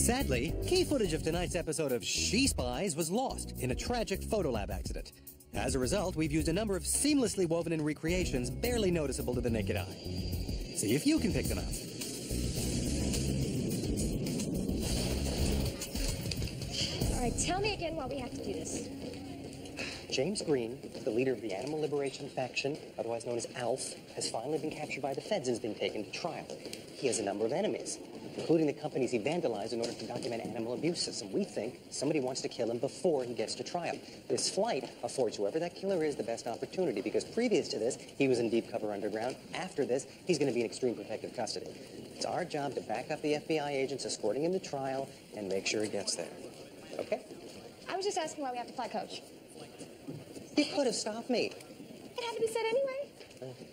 Sadly, key footage of tonight's episode of Spies was lost in a tragic photolab accident. As a result, we've used a number of seamlessly woven-in recreations barely noticeable to the naked eye. See if you can pick them out. All right, tell me again why we have to do this. James Green, the leader of the Animal Liberation Faction, otherwise known as ALF, has finally been captured by the feds and has been taken to trial. He has a number of enemies, including the companies he vandalized in order to document animal abuses. And we think somebody wants to kill him before he gets to trial. This flight affords whoever that killer is the best opportunity, because previous to this, he was in deep cover underground. After this, he's going to be in extreme protective custody. It's our job to back up the FBI agents escorting him to trial and make sure he gets there. Okay? I was just asking why we have to fly coach. You could have stopped me. It had to be said anyway.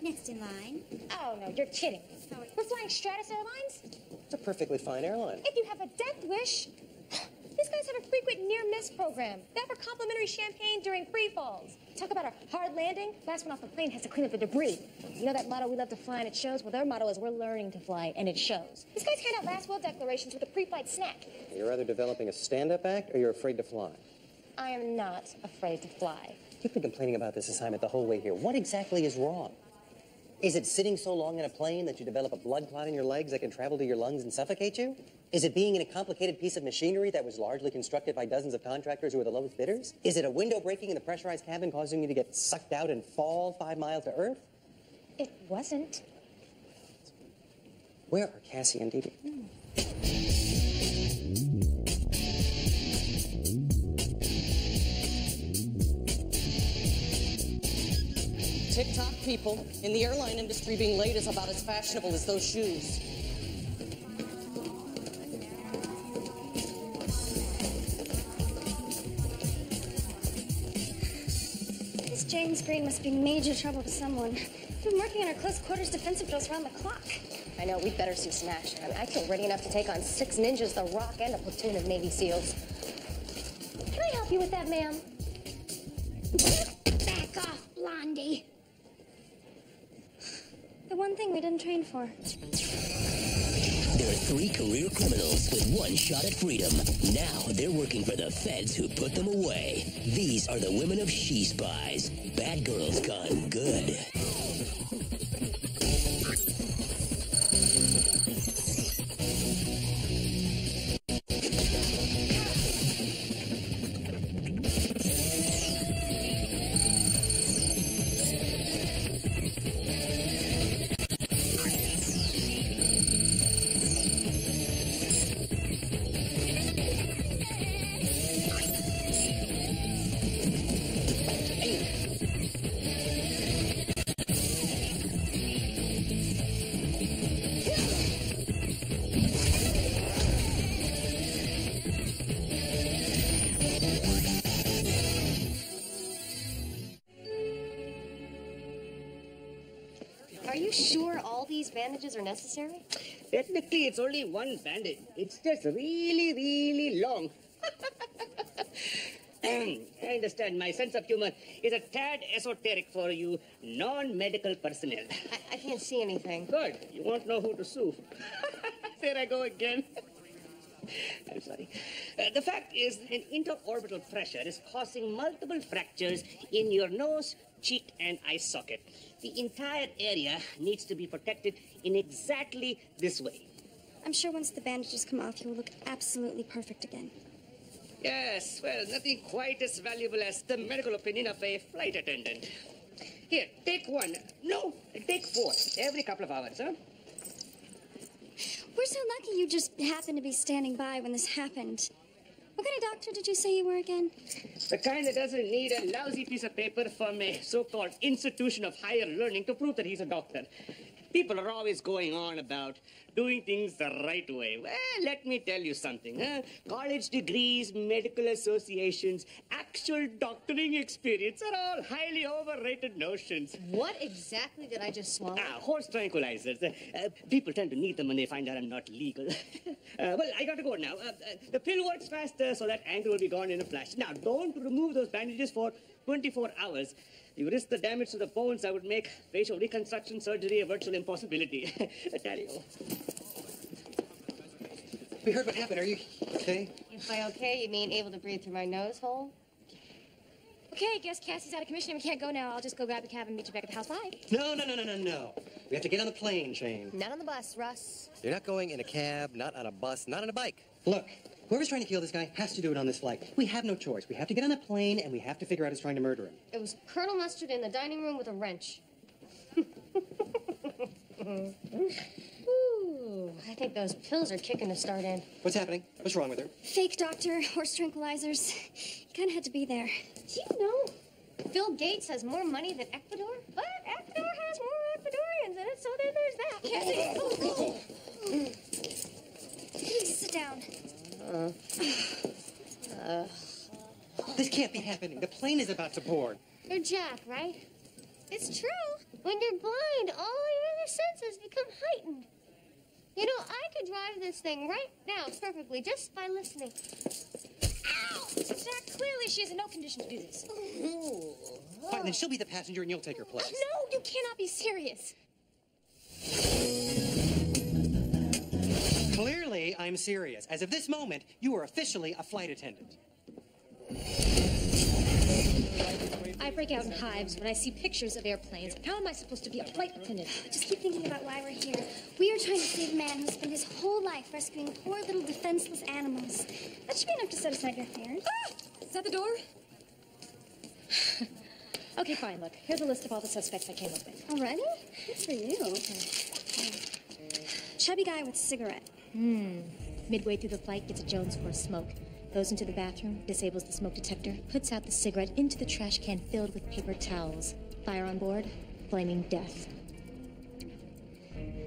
Next in line. Oh, no, you're kidding. We're flying Stratus Airlines? It's a perfectly fine airline. If you have a death wish, these guys have a frequent near-miss program. They offer complimentary champagne during free falls. Talk about a hard landing. Last one off the plane has to clean up the debris. You know that motto, we love to fly and it shows? Well, their motto is we're learning to fly and it shows. These guys hand out last will declarations with a pre-flight snack. You're either developing a stand-up act or you're afraid to fly. I am not afraid to fly. You've been complaining about this assignment the whole way here. What exactly is wrong? Is it sitting so long in a plane that you develop a blood clot in your legs that can travel to your lungs and suffocate you? Is it being in a complicated piece of machinery that was largely constructed by dozens of contractors who are the lowest bidders? Is it a window breaking in the pressurized cabin causing you to get sucked out and fall 5 miles to Earth? It wasn't. Where are Cassie and Dee Dee? TikTok people in the airline industry being late is about as fashionable as those shoes. This James Green must be in major trouble with someone. We've been working on our close quarters defensive drills around the clock. I know, we'd better see some action. I mean, I feel ready enough to take on 6 ninjas, the Rock, and a platoon of Navy SEALs. Can I help you with that, ma'am? Back off, Blondie. The one thing we didn't train for. There are 3 career criminals with 1 shot at freedom. Now they're working for the feds who put them away. These are the women of Spies. Bad girls gone good. Are you sure all these bandages are necessary? Technically, it's only 1 bandage. It's just really, really long. I understand my sense of humor is a tad esoteric for you non-medical personnel. I can't see anything. Good. You won't know who to sue. There I go again. I'm sorry. The fact is, an interorbital pressure is causing multiple fractures in your nose, cheek, and eye socket. The entire area needs to be protected in exactly this way. I'm sure once the bandages come off, you will look absolutely perfect again. Yes, well, nothing quite as valuable as the medical opinion of a flight attendant. Here, take 1. No, take 4. Every couple of hours, huh? We're so lucky you just happened to be standing by when this happened. What kind of doctor did you say you were again? The kind that doesn't need a lousy piece of paper from a so-called institution of higher learning to prove that he's a doctor. People are always going on about doing things the right way. Well, let me tell you something. College degrees, medical associations, actual doctoring experience are all highly overrated notions. What exactly did I just swallow? Horse tranquilizers. People tend to need them when they find out I'm not legal. Well, I got to go now. The pill works faster, so that anger will be gone in a flash. Now, don't remove those bandages for 24 hours. You risk the damage to the bones that would make facial reconstruction surgery a virtual impossibility. I tell you. We heard what happened. Are you okay? If by okay, you mean able to breathe through my nose hole? Okay, guess Cassie's out of commission and we can't go now. I'll just go grab a cab and meet you back at the house. Bye. No. We have to get on the plane, Jane. Not on the bus, Russ. You're not going in a cab, not on a bus, not on a bike. Look, whoever's trying to kill this guy has to do it on this flight. We have no choice. We have to get on the plane, and we have to figure out who's trying to murder him. It was Colonel Mustard in the dining room with a wrench. Ooh, I think those pills are kicking the start in. What's happening? What's wrong with her? Fake doctor, horse tranquilizers. You kind of had to be there. Do you know Bill Gates has more money than Ecuador? But Ecuador has more Ecuadorians in it, so then there's that. Please sit down. This can't be happening. The plane is about to board. You're Jack, right? It's true. When you're blind, all your other senses become heightened. You know, I could drive this thing right now perfectly just by listening. Ow! Jack, clearly she is in no condition to do this. Fine, then she'll be the passenger and you'll take her place. No, you cannot be serious. Clearly, I'm serious. As of this moment, you are officially a flight attendant. I break out in hives when I see pictures of airplanes. How am I supposed to be a flight attendant? Just keep thinking about why we're here. We are trying to save a man who spent his whole life rescuing poor little defenseless animals. That should be enough to set aside your fears. Ah! Is that the door? Okay, fine, look. Here's a list of all the suspects I came up with. Already? Good for you. Chubby guy with cigarette. Midway through the flight, gets a Jones for a smoke. Goes into the bathroom, disables the smoke detector, puts out the cigarette into the trash can filled with paper towels. Fire on board, flaming death.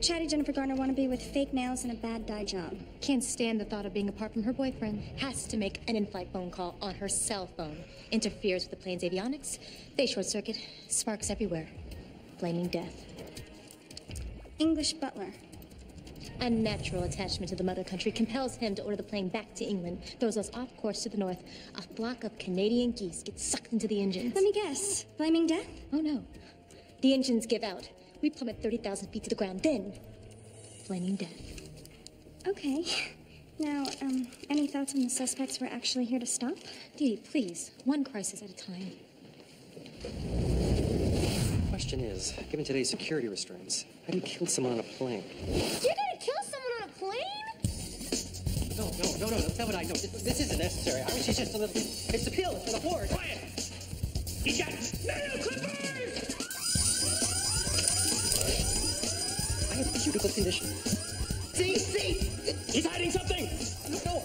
Chatty Jennifer Garner wannabe with fake nails and a bad dye job. Can't stand the thought of being apart from her boyfriend. Has to make an in-flight phone call on her cell phone. Interferes with the plane's avionics. They short circuit. Sparks everywhere. Flaming death. English butler. Unnatural attachment to the mother country compels him to order the plane back to England. Throws us off course to the north. A flock of Canadian geese get sucked into the engines. Let me guess. Flaming death? Oh, no. The engines give out. We plummet 30,000 feet to the ground. Then, flaming death. Okay. Now, any thoughts on the suspects we're actually here to stop? Dee, please. One crisis at a time. The question is, given today's security restraints, how do you kill someone on a plane? You're gonna kill someone on a plane? No, that's not what I know. This isn't necessary. I wish it's just a little... It's the pill. It's for the horse. Quiet! He's got nail clippers! I have cuticle condition. See! He's hiding something! No.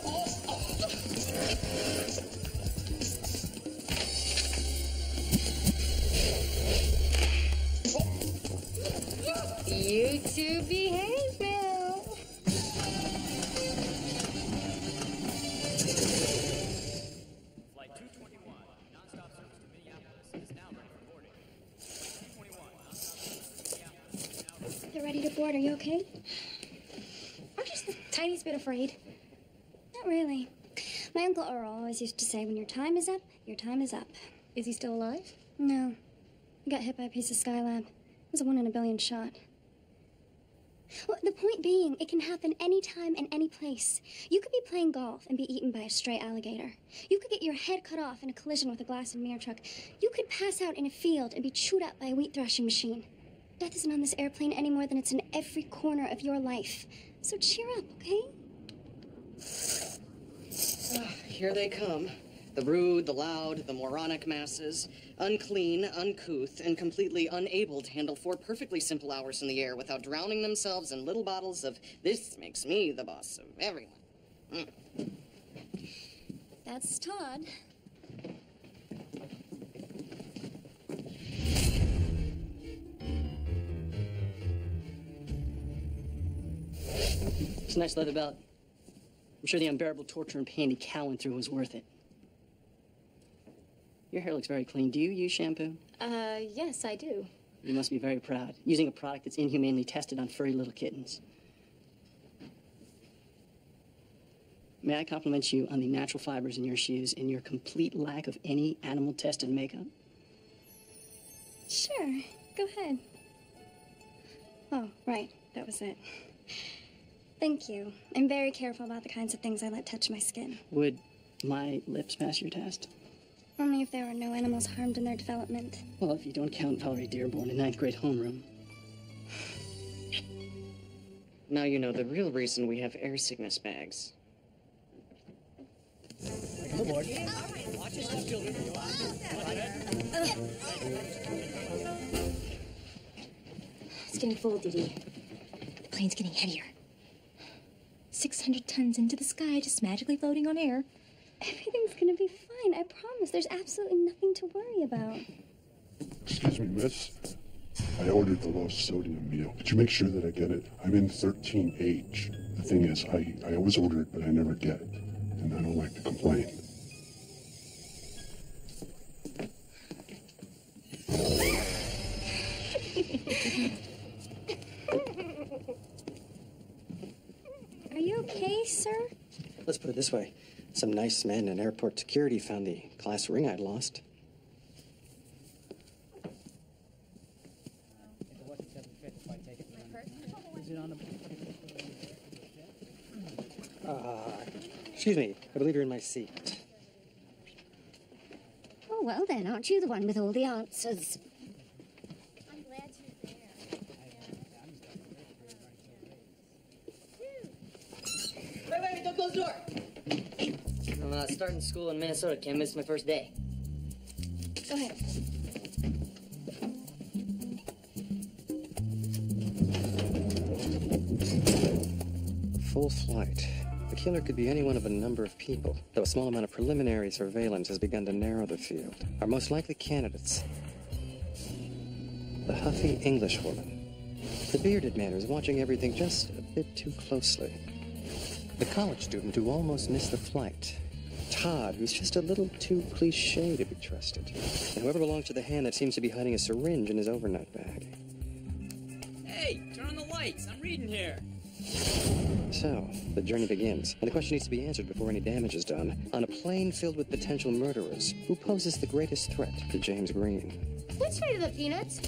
You two behave now. Flight 221, nonstop service to Minneapolis, is now ready for boarding. 221, nonstop service to Minneapolis is now ready for They're ready to board. Are you okay? I'm just the tiniest bit afraid. Not really. My Uncle Earl always used to say, when your time is up, your time is up. Is he still alive? No. He got hit by a piece of Skylab. It was a 1 in a billion shot. Well, the point being, it can happen anytime and any place. You could be playing golf and be eaten by a stray alligator. You could get your head cut off in a collision with a glass and mirror truck. You could pass out in a field and be chewed up by a wheat thrashing machine. Death isn't on this airplane any more than it's in every corner of your life. So cheer up, okay? Here they come. The rude, the loud, the moronic masses. Unclean, uncouth, and completely unable to handle 4 perfectly simple hours in the air without drowning themselves in little bottles of "this makes me the boss of everyone." That's Todd. It's a nice leather belt. I'm sure the unbearable torture and pain he Cal went through was worth it. Your hair looks very clean. Do you use shampoo? Yes, I do. You must be very proud, using a product that's inhumanely tested on furry little kittens. May I compliment you on the natural fibers in your shoes and your complete lack of any animal-tested makeup? Sure. Go ahead. Oh, right. That was it. Thank you. I'm very careful about the kinds of things I let touch my skin. Would my lips pass your test? Only if there are no animals harmed in their development. Well, if you don't count Valerie Dearborn in 9th grade homeroom. Now you know the real reason we have air sickness bags. Come aboard. Watch yourself, children. It's getting full, Didi. The plane's getting heavier. 600 tons into the sky, just magically floating on air. Everything's gonna be fine, I promise. There's absolutely nothing to worry about. Excuse me, miss. I ordered the low sodium meal. Could you make sure that I get it? I'm in 13H. The thing is, I always order it, but I never get it. And I don't like to complain. Are you okay, sir? Let's put it this way. Some nice men in airport security found the glass ring I'd lost. Excuse me. I believe you're in my seat. Oh, well then, aren't you the one with all the answers? I'm glad you're there. Wait, don't close the door! I'm starting school in Minnesota. Can't miss my first day. Go ahead. Full flight. The killer could be any one of a number of people, though a small amount of preliminary surveillance has begun to narrow the field. Our most likely candidates: the huffy Englishwoman, the bearded man who's watching everything just a bit too closely, the college student who almost missed the flight, Todd, who's just a little too cliche to be trusted, and whoever belongs to the hand that seems to be hiding a syringe in his overnight bag. Hey, turn on the lights. I'm reading here. So, the journey begins, and the question needs to be answered before any damage is done. On a plane filled with potential murderers, who poses the greatest threat to James Green? What's right of the peanuts?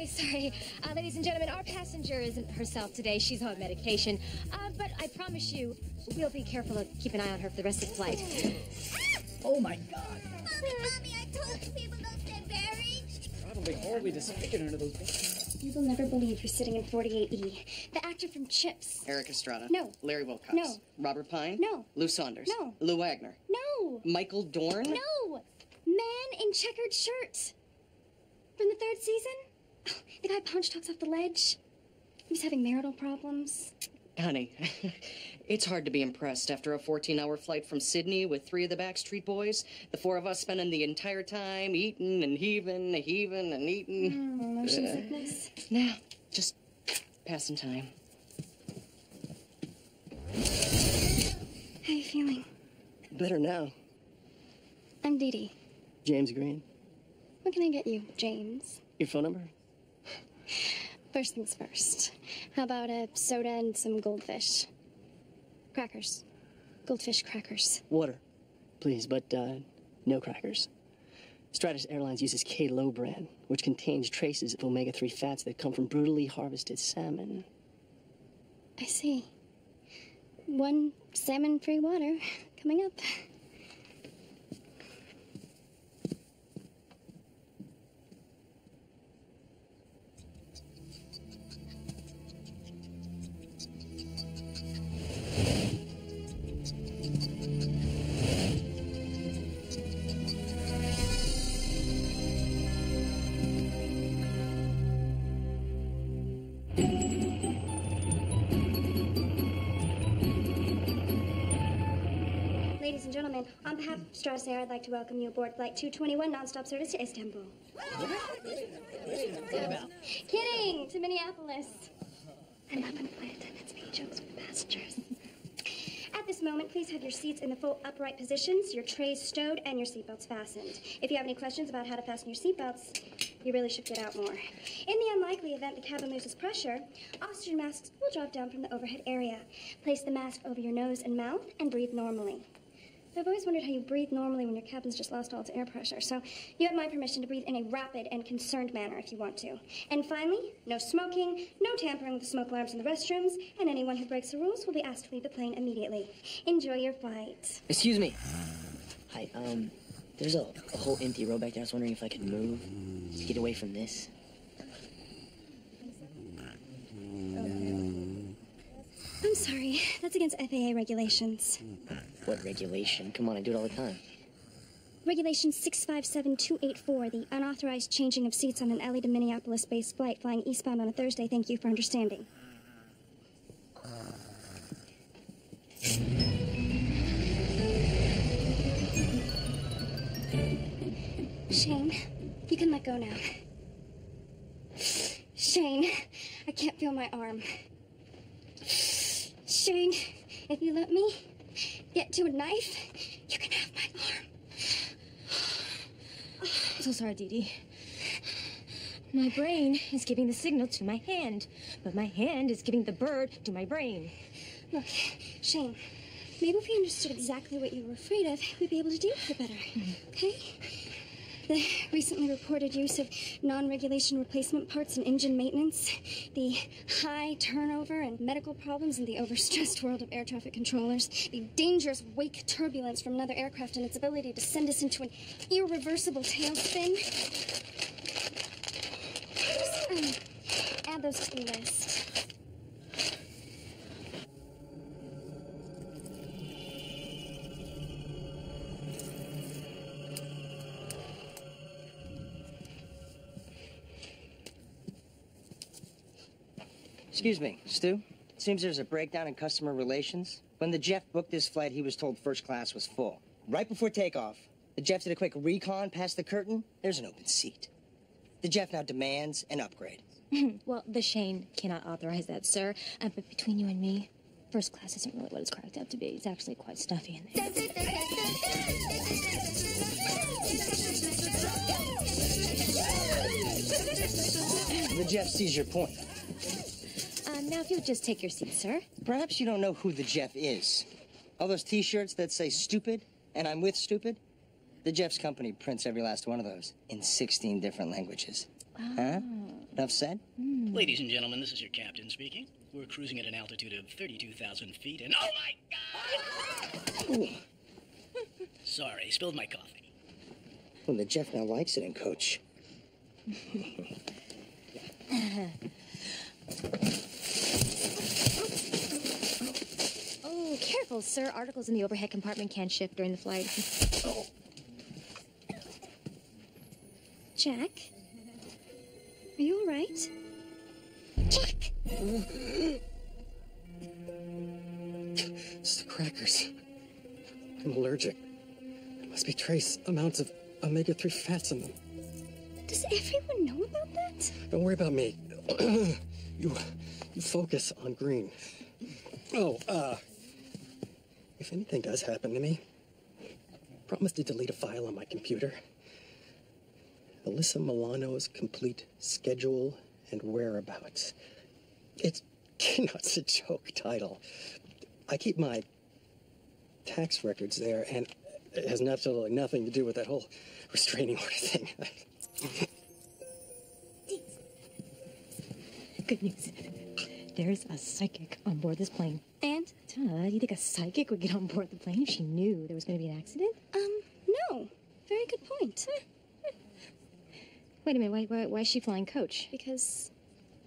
Sorry. Ladies and gentlemen, our passenger isn't herself today. She's on medication. But I promise you, we'll be careful to keep an eye on her for the rest of the flight. Oh my God. Mommy, I told you people don't get buried. Probably horribly disfigured under those books. You will never believe who's sitting in 48E. The actor from Chips. Eric Estrada. No. Larry Wilcox. No. Robert Pine. No. Lou Saunders. No. Lou Wagner. No. Michael Dorn. No. Man in checkered shirt. From the 3rd season? Oh, the guy punch talks off the ledge. He was having marital problems. Honey, it's hard to be impressed after a 14-hour flight from Sydney with 3 of the Backstreet Boys. The 4 of us spending the entire time eating and heaving and eating. Motion sickness. Nah, just passing time. How are you feeling? Better now. I'm Dee Dee. James Green. What can I get you, James? Your phone number? First things first. How about a soda and some goldfish? Crackers. Goldfish crackers. Water, please, but no crackers. Stratus Airlines uses K-Lo brand, which contains traces of omega-3 fats that come from brutally harvested salmon. I see. 1 salmon-free water coming up. Ladies and gentlemen, on behalf of Stratus Air, I'd like to welcome you aboard Flight 221, non-stop service to Istanbul. Kidding! To Minneapolis. Enough in flight attendants making jokes with the passengers. At this moment, please have your seats in the full upright positions, your trays stowed, and your seatbelts fastened. If you have any questions about how to fasten your seatbelts, you really should get out more. In the unlikely event the cabin loses pressure, oxygen masks will drop down from the overhead area. Place the mask over your nose and mouth and breathe normally. I've always wondered how you breathe normally when your cabin's just lost all its air pressure, so you have my permission to breathe in a rapid and concerned manner if you want to. And finally, no smoking, no tampering with the smoke alarms in the restrooms, and anyone who breaks the rules will be asked to leave the plane immediately. Enjoy your flight. Excuse me. Hi, there's a whole empty row back there. I was wondering if I could move to get away from this. I'm sorry. That's against FAA regulations. What regulation? Come on, I do it all the time. Regulation 657284, the unauthorized changing of seats on an LA to Minneapolis-based flight flying eastbound on a Thursday. Thank you for understanding. Shane, you can let go now. Shane, I can't feel my arm. Shane, if you let me get to a knife, you can have my arm. I'm so sorry, Dee Dee. My brain is giving the signal to my hand, but my hand is giving the bird to my brain. Look, Shane, maybe if we understood exactly what you were afraid of, we'd be able to deal with it better, okay? The recently reported use of non-regulation replacement parts in engine maintenance, the high turnover and medical problems in the overstressed world of air traffic controllers, the dangerous wake turbulence from another aircraft and its ability to send us into an irreversible tailspin. Just, add those to the list. Excuse me, Stu. It seems there's a breakdown in customer relations. When the Jeff booked this flight, he was told first class was full. Right before takeoff, the Jeff did a quick recon past the curtain. There's an open seat. The Jeff now demands an upgrade. Well, the Shane cannot authorize that, sir. But between you and me, first class isn't really what it's cracked up to be. It's actually quite stuffy in there. The Jeff sees your point. Now, if you would just take your seat, sir. Perhaps you don't know who the Jeff is. All those T-shirts that say stupid and I'm with stupid? The Jeff's company prints every last one of those in 16 different languages. Oh. Huh? Enough said? Ladies and gentlemen, this is your captain speaking. We're cruising at an altitude of 32,000 feet and... Oh, my God! Sorry, spilled my coffee. Well, the Jeff now likes it in Coach. Oh, careful, sir. Articles in the overhead compartment can't shift during the flight. Oh. Jack? Are you all right? Jack! It's the crackers. I'm allergic. There must be trace amounts of omega-3 fats in them. Does everyone know about that? Don't worry about me. You focus on Green. Oh, if anything does happen to me, promise to delete a file on my computer. Alyssa Milano's complete schedule and whereabouts. It's a joke title. I keep my tax records there, and it has absolutely nothing to do with that whole restraining order thing. Good news. There's a psychic on board this plane. And? You think a psychic would get on board the plane if she knew there was going to be an accident? No. Very good point. Wait a minute, why is she flying coach? Because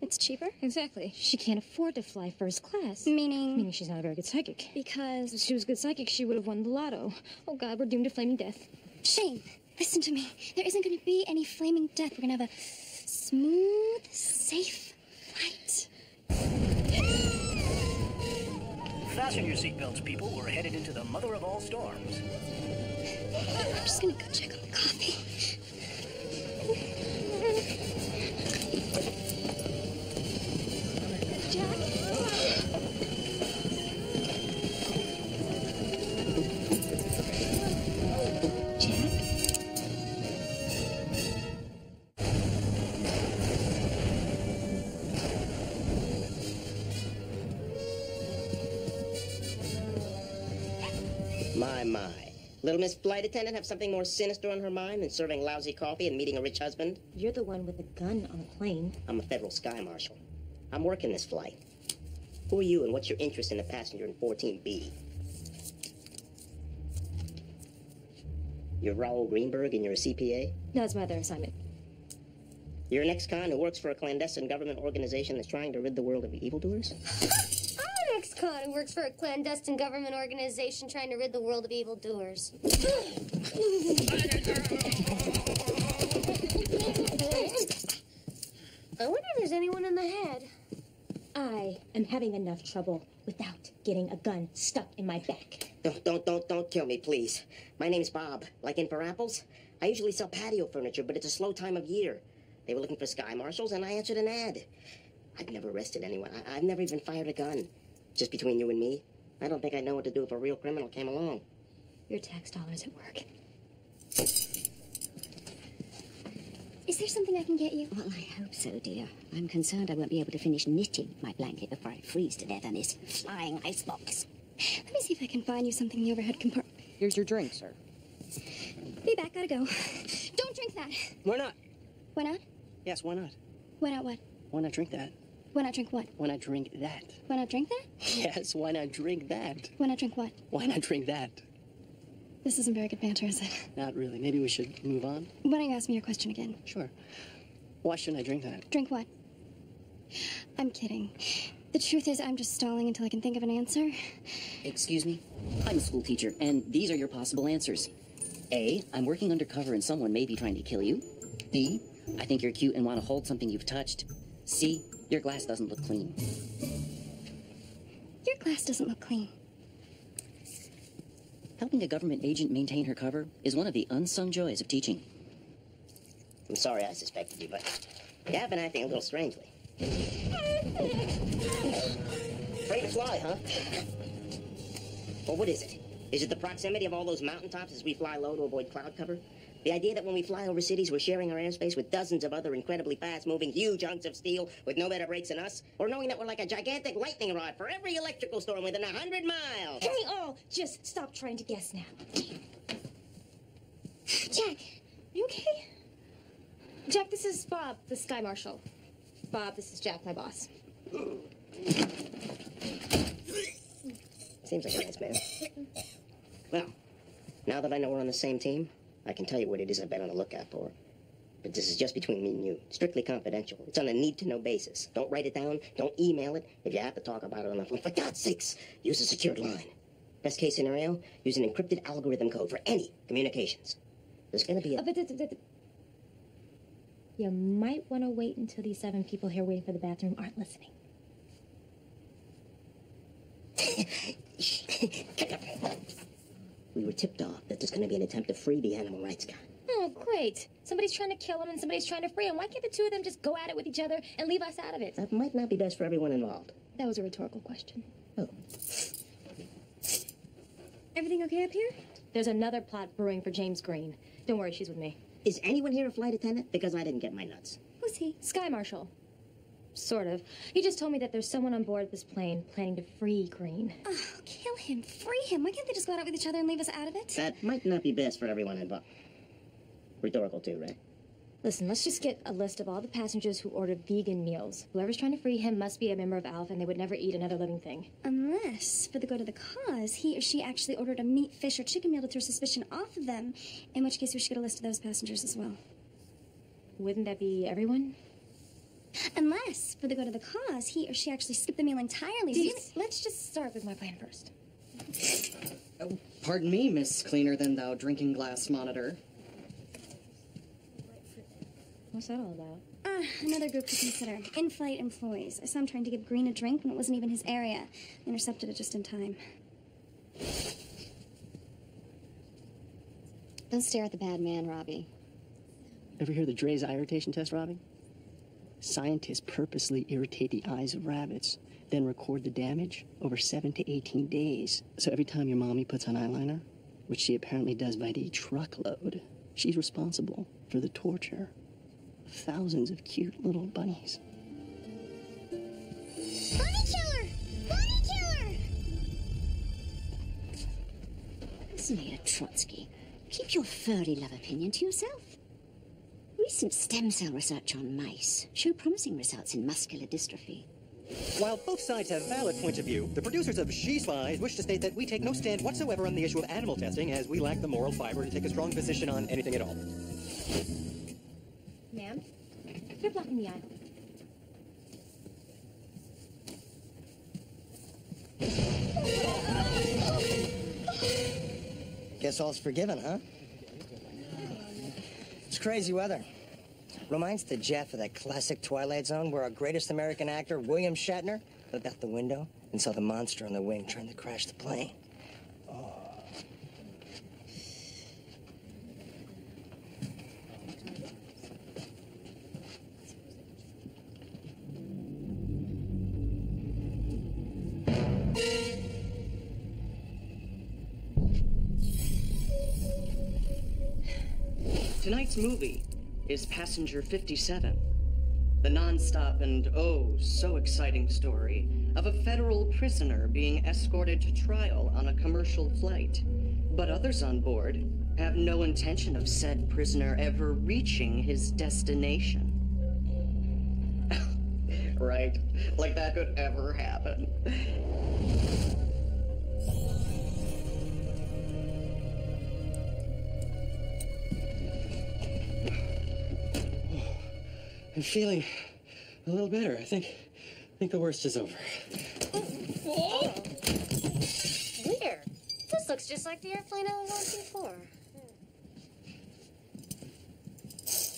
it's cheaper? Exactly. She can't afford to fly first class. Meaning? Meaning she's not a very good psychic. Because? If she was a good psychic, she would have won the lotto. Oh, God, we're doomed to flaming death. Shane, listen to me. There isn't going to be any flaming death. We're going to have a smooth, safe flight. Fasten your seatbelts, people. We're headed into the mother of all storms. I'm just going to go check on the coffee. Jack? My. Little Miss Flight Attendant have something more sinister on her mind than serving lousy coffee and meeting a rich husband? You're the one with the gun on the plane. I'm a federal sky marshal. I'm working this flight. Who are you and what's your interest in the passenger in 14B? You're Raoul Greenberg and you're a CPA? No, it's my other assignment. You're an ex-con who works for a clandestine government organization that's trying to rid the world of evildoers? I'm an ex-con who works for a clandestine government organization trying to rid the world of evildoers. I wonder if there's anyone in the head. I am having enough trouble without getting a gun stuck in my back. Don't kill me, please. My name's Bob. Like in for apples? I usually sell patio furniture, but it's a slow time of year. They were looking for sky marshals, and I answered an ad. I've never arrested anyone. I've never even fired a gun. Just between you and me, I don't think I'd know what to do if a real criminal came along. Your tax dollars at work. Is there something I can get you? Well, I hope so, dear. I'm concerned I won't be able to finish knitting my blanket before I freeze to death on this flying icebox. Let me see if I can find you something in the overhead compartment. Here's your drink, sir. Be back, gotta go. Don't drink that. Why not? Why not? Yes, why not? Why not what? Why not drink that? Why not drink what? Why not drink that? Why not drink that? Yes, why not drink that? Why not drink what? Why not drink that? This isn't very good banter, is it? Not really. Maybe we should move on? Why don't you ask me your question again? Sure. Why shouldn't I drink that? Drink what? I'm kidding. The truth is, I'm just stalling until I can think of an answer. Excuse me? I'm a school teacher, and these are your possible answers. A, I'm working undercover and someone may be trying to kill you. B, I think you're cute and want to hold something you've touched. C, your glass doesn't look clean. Your glass doesn't look clean. Helping a government agent maintain her cover is one of the unsung joys of teaching. I'm sorry I suspected you, but you have been acting a little strangely. Afraid to fly, huh? Well, what is it? Is it the proximity of all those mountaintops as we fly low to avoid cloud cover? The idea that when we fly over cities, we're sharing our airspace with dozens of other incredibly fast-moving, huge hunks of steel with no better brakes than us? Or knowing that we're like a gigantic lightning rod for every electrical storm within 100 miles? Can we all just stop trying to guess now? Jack, are you okay? Jack, this is Bob, the Sky Marshal. Bob, this is Jack, my boss. Seems like a nice man. Well, now that I know we're on the same team, I can tell you what it is I've been on the lookout for. But this is just between me and you. Strictly confidential. It's on a need-to-know basis. Don't write it down. Don't email it. If you have to talk about it on the phone, for God's sakes, use a secured line. Best case scenario, use an encrypted algorithm code for any communications. There's going to be a... You might want to wait until these 7 people here waiting for the bathroom aren't listening. We were tipped off that there's going to be an attempt to free the animal rights guy. Oh, great. Somebody's trying to kill him and somebody's trying to free him. Why can't the two of them just go at it with each other and leave us out of it? That might not be best for everyone involved. That was a rhetorical question. Oh. Everything okay up here? There's another plot brewing for James Green. Don't worry, she's with me. Is anyone here a flight attendant? Because I didn't get my nuts. Who's he? Sky Marshal. Sort of. He just told me that there's someone on board this plane planning to free Green. Oh, kill him. Free him. Why can't they just go out with each other and leave us out of it? That might not be best for everyone involved. Rhetorical too, right? Listen, let's just get a list of all the passengers who ordered vegan meals. Whoever's trying to free him must be a member of ALF, and they would never eat another living thing. Unless, for the good of the cause, he or she actually ordered a meat, fish, or chicken meal to throw suspicion off of them, in which case we should get a list of those passengers as well. Wouldn't that be everyone? Unless, for the good of the cause, he or she actually skipped the meal entirely. Let's just start with my plan first. Oh, pardon me, Miss Cleaner-than-thou drinking glass monitor. What's that all about? Another group to consider. In-flight employees. I saw him trying to give Green a drink when it wasn't even his area. Intercepted it just in time. Don't stare at the bad man, Robbie. Ever hear the Dre's eye irritation test, Robbie? Scientists purposely irritate the eyes of rabbits, then record the damage over 7 to 18 days. So every time your mommy puts on eyeliner, which she apparently does by the truckload, she's responsible for the torture of thousands of cute little bunnies. Bunny killer! Bunny killer! Fascinator Trotsky. Keep your furry love opinion to yourself. Recent stem cell research on mice show promising results in muscular dystrophy. While both sides have valid points of view, the producers of She Spies wish to state that we take no stand whatsoever on the issue of animal testing, as we lack the moral fiber to take a strong position on anything at all. Ma'am, you're blocking the aisle. Guess all's forgiven, huh? It's crazy weather. Reminds the Jeff of that classic Twilight Zone where our greatest American actor, William Shatner, looked out the window and saw the monster on the wing trying to crash the plane. Tonight's movie is Passenger 57, the non-stop and oh so exciting story of a federal prisoner being escorted to trial on a commercial flight. But others on board have no intention of said prisoner ever reaching his destination. Right, like that could ever happen. I'm feeling a little better. I think the worst is over. Weird. This looks just like the airplane I was on before.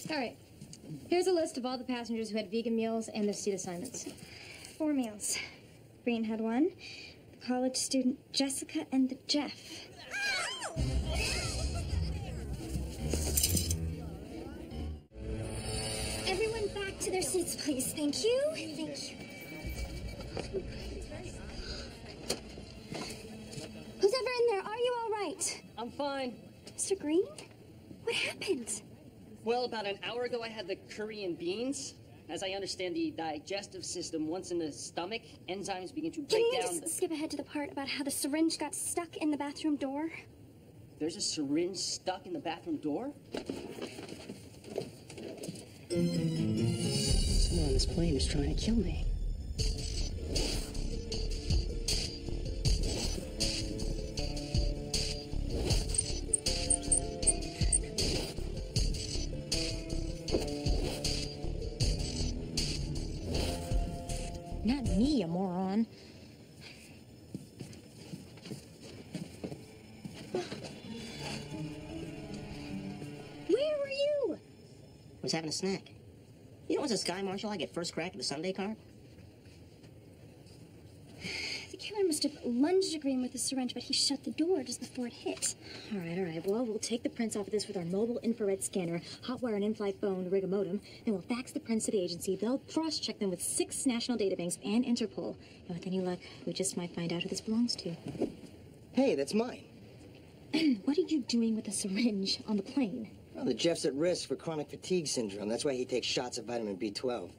All right. Here's a list of all the passengers who had vegan meals and their seat assignments. 4 meals. Green had 1. The college student Jessica and the Jeff. Everyone back to their seats, please. Thank you. Thank you. Who's ever in there? Are you all right? I'm fine. Mr. Green? What happened? Well, about an hour ago, I had the curry and beans. As I understand the digestive system, once in the stomach, enzymes begin to break down. Can you just skip ahead to the part about how the syringe got stuck in the bathroom door? There's a syringe stuck in the bathroom door? Someone on this plane is trying to kill me. Not me, you moron. Where were you? I was having a snack. You know, as a Sky Marshal, I get first crack at the Sunday card. The killer must have lunged at Green with the syringe, but he shut the door just before it hit. All right. Well, we'll take the prints off of this with our mobile infrared scanner, hotwire an in-flight phone to rig a modem, then we'll fax the prints to the agency. They'll cross-check them with 6 national databanks and Interpol. And with any luck, we just might find out who this belongs to. Hey, that's mine. What are you doing with the syringe on the plane? Well, the Jeff's at risk for chronic fatigue syndrome. That's why he takes shots of vitamin B12.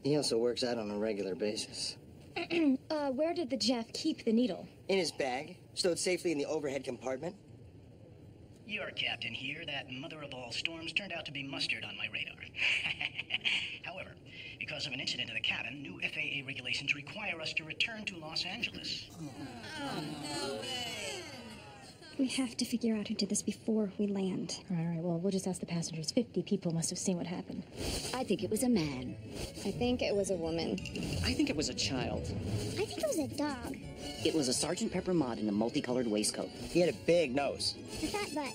He also works out on a regular basis. Where did the Jeff keep the needle? In his bag, stowed safely in the overhead compartment. Your captain here, that mother of all storms, turned out to be mustard on my radar. However, because of an incident in the cabin, new FAA regulations require us to return to Los Angeles. No way. We have to figure out who did this before we land. All right, well, we'll just ask the passengers. 50 people must have seen what happened. I think it was a man. I think it was a woman. I think it was a child. I think it was a dog. It was a Sgt. Pepper mod in a multicolored waistcoat. He had a big nose. A fat butt.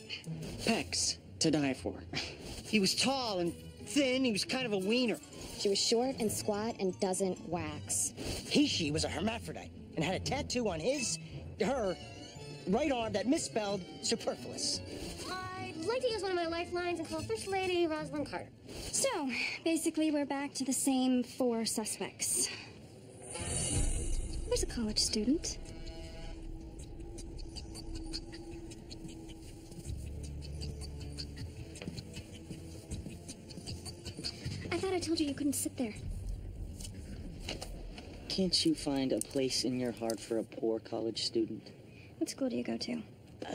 Pecs to die for. He was tall and thin. He was kind of a wiener. She was short and squat and doesn't wax. She was a hermaphrodite and had a tattoo on her right arm that misspelled superfluous. I'd like to use one of my lifelines and call First Lady Rosalind Carter. So, basically, we're back to the same 4 suspects. There's a college student. I thought I told you couldn't sit there. Can't you find a place in your heart for a poor college student? What school do you go to?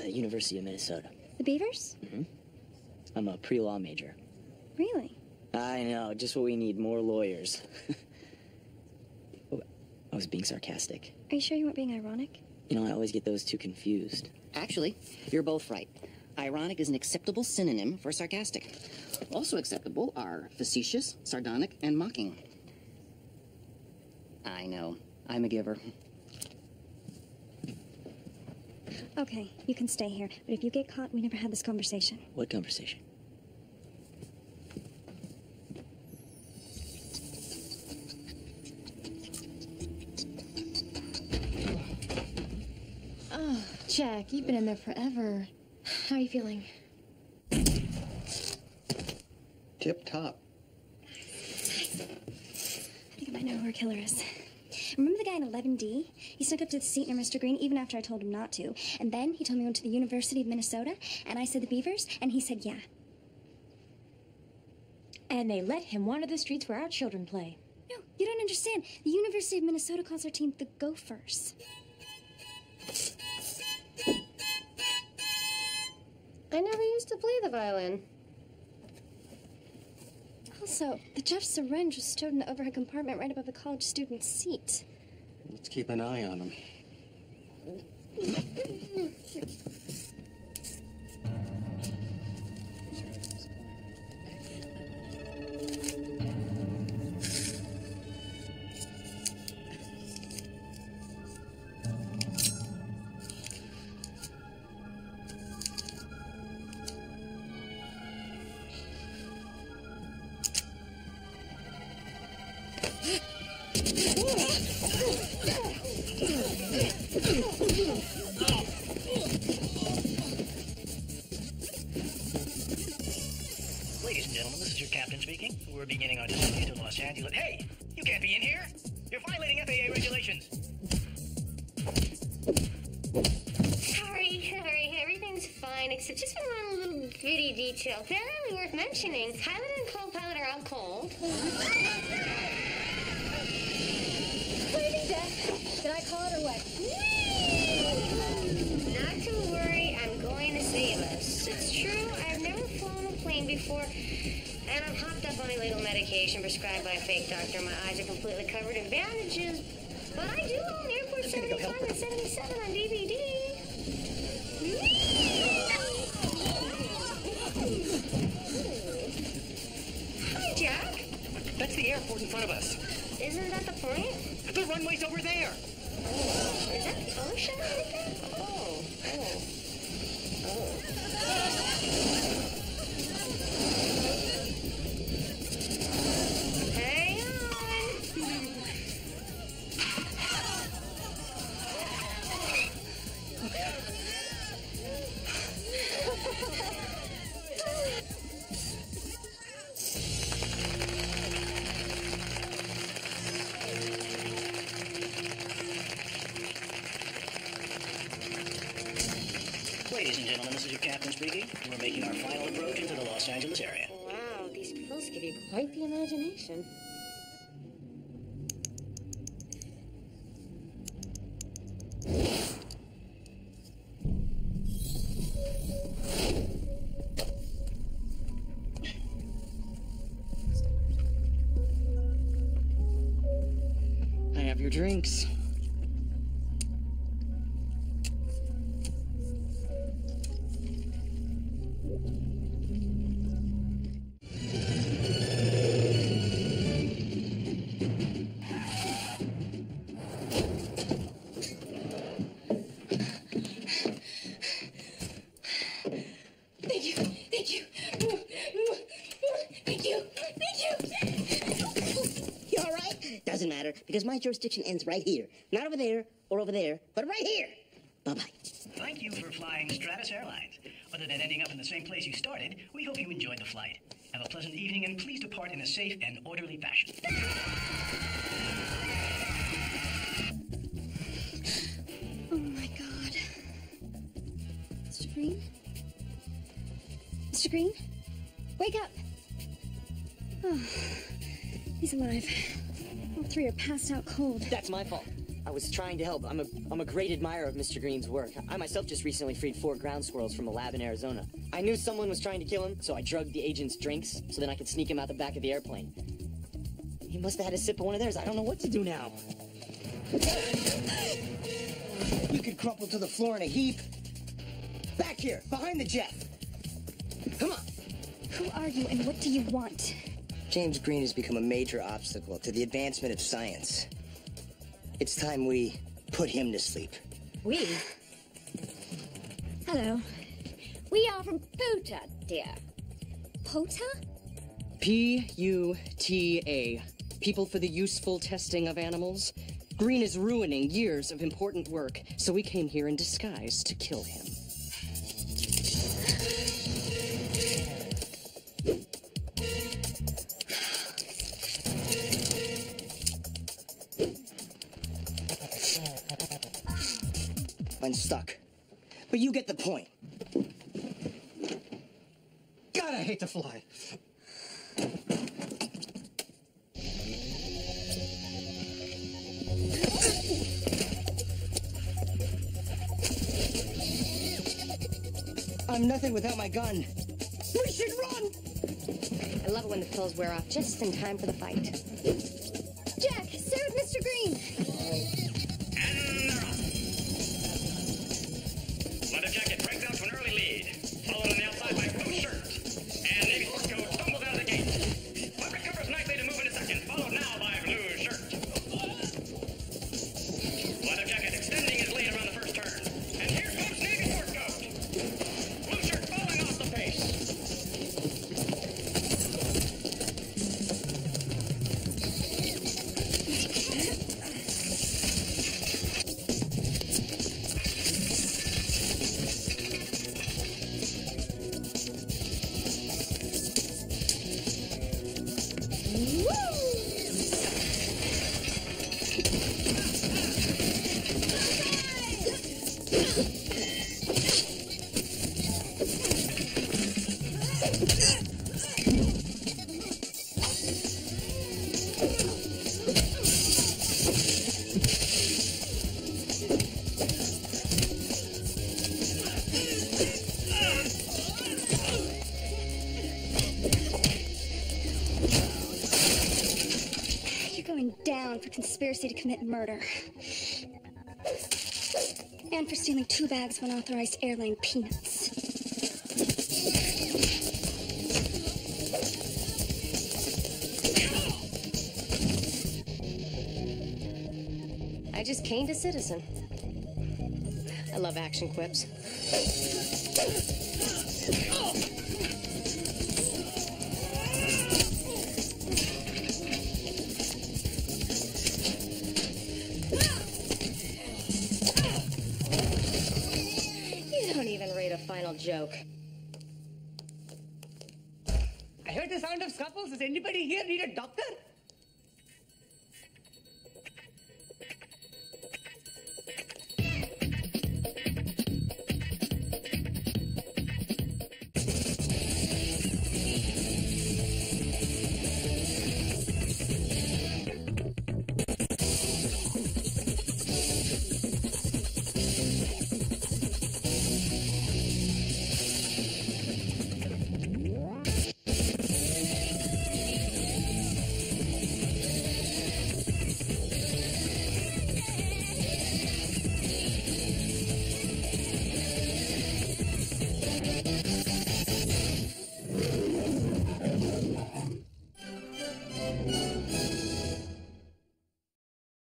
University of Minnesota. The Beavers? Mm-hmm. I'm a pre-law major. Really? I know, just what we need, more lawyers. Oh, I was being sarcastic. Are you sure you weren't being ironic? You know, I always get those two confused. Actually, you're both right. Ironic is an acceptable synonym for sarcastic. Also acceptable are facetious, sardonic, and mocking. I know. I'm a giver. Okay, you can stay here, but if you get caught, we never had this conversation. What conversation? Oh, Jack, you've been in there forever. How are you feeling? Tip top. I think I might know who our killer is. Remember the guy in 11D? He snuck up to the seat near Mr. Green even after I told him not to. And then he told me he went to the University of Minnesota, and I said the Beavers, and he said yeah. And they let him wander the streets where our children play. No, you don't understand. The University of Minnesota calls our team the Gophers. I never used to play the violin. Also, the Jeff's syringe was stowed in the overhead compartment right above the college student's seat. Let's keep an eye on him. Ladies and gentlemen, this is your captain speaking. We're beginning our descent to Los Angeles. Hey! You can't be in here! You're violating FAA regulations! Sorry, everything's fine, except just one little bitty detail. Barely worth mentioning. Pilot and co-pilot are out cold. What do you think, Dad? Did I call it or what? Not to worry, I'm going to save us. It's true, I've never flown a plane before, and I'm hopped up on illegal medication prescribed by a fake doctor. My eyes are completely covered in bandages, but I do own Airport 75 and 77 on DVD. Hi, Jack. That's the airport in front of us. Isn't that the point? The runway's over there! Is that the ocean right there? Hang on. Ladies and gentlemen, this is your captain speaking. We're making our final approach into the Los Angeles area. Wow, these pills give you quite the imagination. I have your drinks. Thank you. Thank you. Thank you. Thank you. You all right? Doesn't matter, because my jurisdiction ends right here. Not over there or over there, but right here. Bye-bye. Thank you for flying Stratus Airlines. Other than ending up in the same place you started, we hope you enjoyed the flight. Have a pleasant evening and please depart in a safe and orderly fashion. Oh my God. Mr. Green? Mr. Green? Wake up! Oh, he's alive. All three are passed out cold. That's my fault. I was trying to help. I'm a great admirer of Mr. Green's work. I myself just recently freed 4 ground squirrels from a lab in Arizona. I knew someone was trying to kill him, so I drugged the agent's drinks, so then I could sneak him out the back of the airplane. He must have had a sip of one of theirs. I don't know what to do now. You could crumple to the floor in a heap. Back here, behind the jet. Come on. Who are you and what do you want? James Green has become a major obstacle to the advancement of science. It's time we put him to sleep. We? Hello. We are from POTA, dear. POTA? P-U-T-A. People for the Useful Testing of Animals. Green is ruining years of important work, so we came here in disguise to kill him. I'm stuck. But you get the point. God, I hate to fly. I'm nothing without my gun. We should run! I love it when the pills wear off just in time for the fight. Jack, stay with Mr. Green. Leather jacket breaks out to an early lead. Followed on the outside by blue shirt. And Navy sport coat tumbles out of the gate. But recovers nicely to move in a second. Followed now by blue shirt. Leather jacket extending his lead around the first turn. And here comes Navy sport coat. Blue shirt falling off the pace. You're going down for conspiracy to commit murder. And for stealing 2 bags of unauthorized airline peanuts. I just caned a citizen. I love action quips. You don't even rate a final joke. I heard the sound of scuffles. Does anybody here need a doctor?